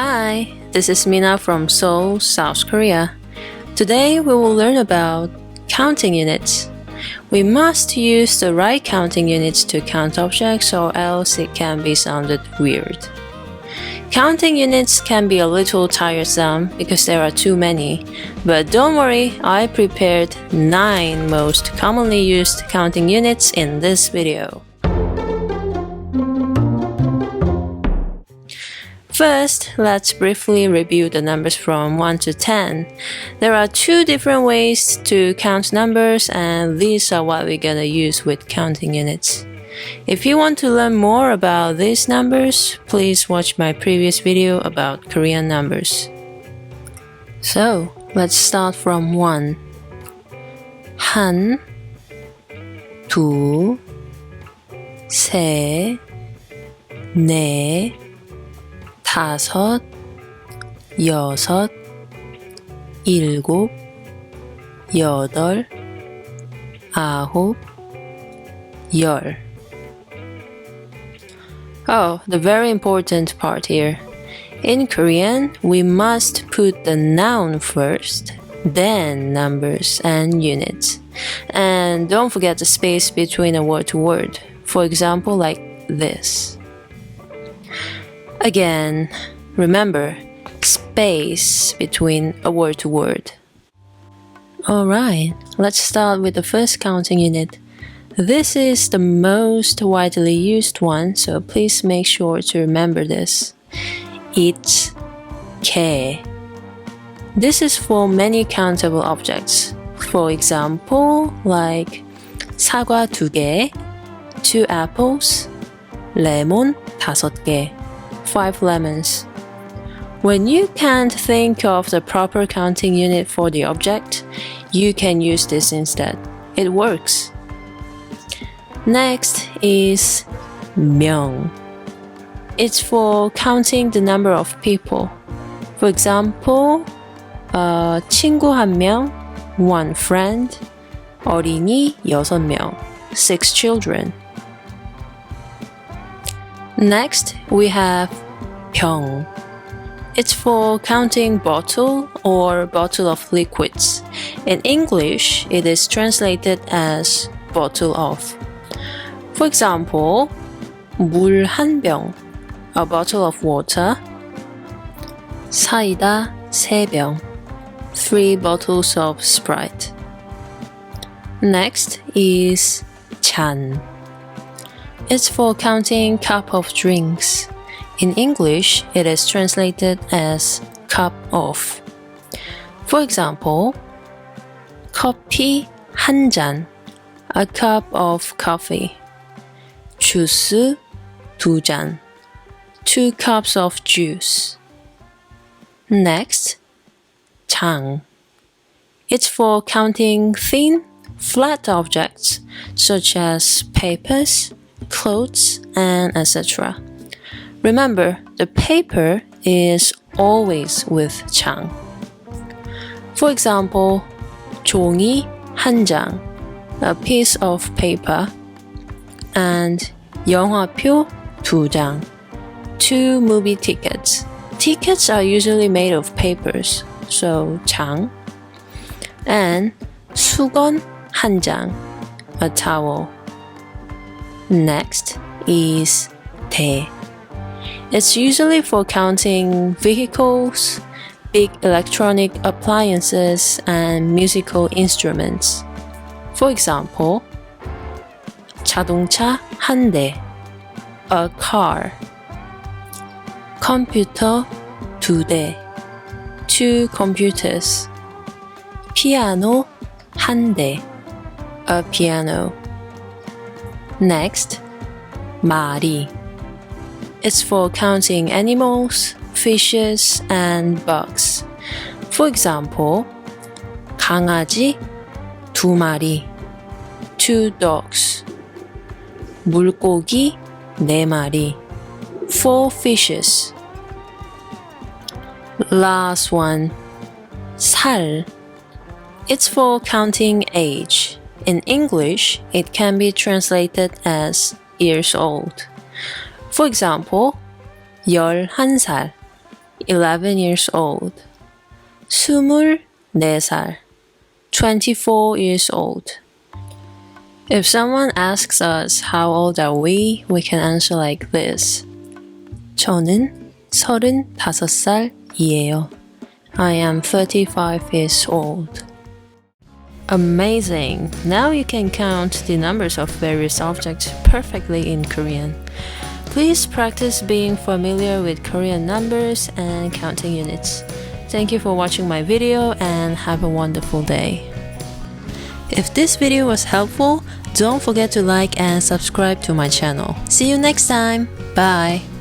Hi, this is Mina from Seoul, South Korea. Today we will learn about counting units. We must use the right counting units to count objects or else it can be sounded weird. Counting units can be a little tiresome because there are too many, but don't worry, I prepared 9 most commonly used counting units in this video. First, let's briefly review the numbers from 1 to 10. There are 2 different ways to count numbers, and these are what we're gonna use with counting units. If you want to learn more about these numbers, please watch my previous video about Korean numbers. So, let's start from 1. 한, 두, 세, 네, 다섯, 여섯, 일곱, 여덟, 아홉, 열. Oh, the very important part here. In Korean, we must put the noun first, then numbers and units. And don't forget the space between a word to word. For example, like this. Again, remember, space between a word to word. Alright, let's start with the first counting unit. This is the most widely used one, so please make sure to remember this. It's 개. This is for many countable objects. For example, like 사과 2개, 2 apples, 레몬 5개, 5 lemons. When you can't think of the proper counting unit for the object, you can use this instead. It works. Next is 명. It's for counting the number of people. For example, 친구 1명, 1 friend, 어린이 6명, 6 children. Next, we have 병. It's for counting bottle or bottle of liquids. In English, it is translated as bottle of. For example, 물 1병, a bottle of water. 사이다 3병, 3 bottles of Sprite. Next is 잔. It's for counting cup of drinks. In English, it is translated as cup of. For example, 커피 1잔, a cup of coffee. 주스 2잔, 2 cups of juice. Next, 장. It's for counting thin, flat objects such as papers, clothes, and etc. Remember, the paper is always with 장. For example, 종이 1장, a piece of paper, and 영화표 2장, 2 movie tickets. Tickets are usually made of papers, so 장. And 수건 1장, a towel. Next is 대. It's usually for counting vehicles, big electronic appliances, and musical instruments. For example, 자동차 1대, a car. 컴퓨터 2대, 2 computers. 피아노 1대, a piano. Next, 말이. It's for counting animals, fishes, and bugs. For example, 강아지 2마리, 2 dogs. 물고기 4마리, 4 fishes. Last one, 살. It's for counting age. In English, it can be translated as years old. For example, 11살, 11 years old. 24살. 24 years old. If someone asks us how old are we can answer like this. 저는 35살이에요. I am 35 years old. Amazing! Now you can count the numbers of various objects perfectly in Korean. Please practice being familiar with Korean numbers and counting units. Thank you for watching my video and have a wonderful day. If this video was helpful, don't forget to like and subscribe to my channel. See you next time. Bye!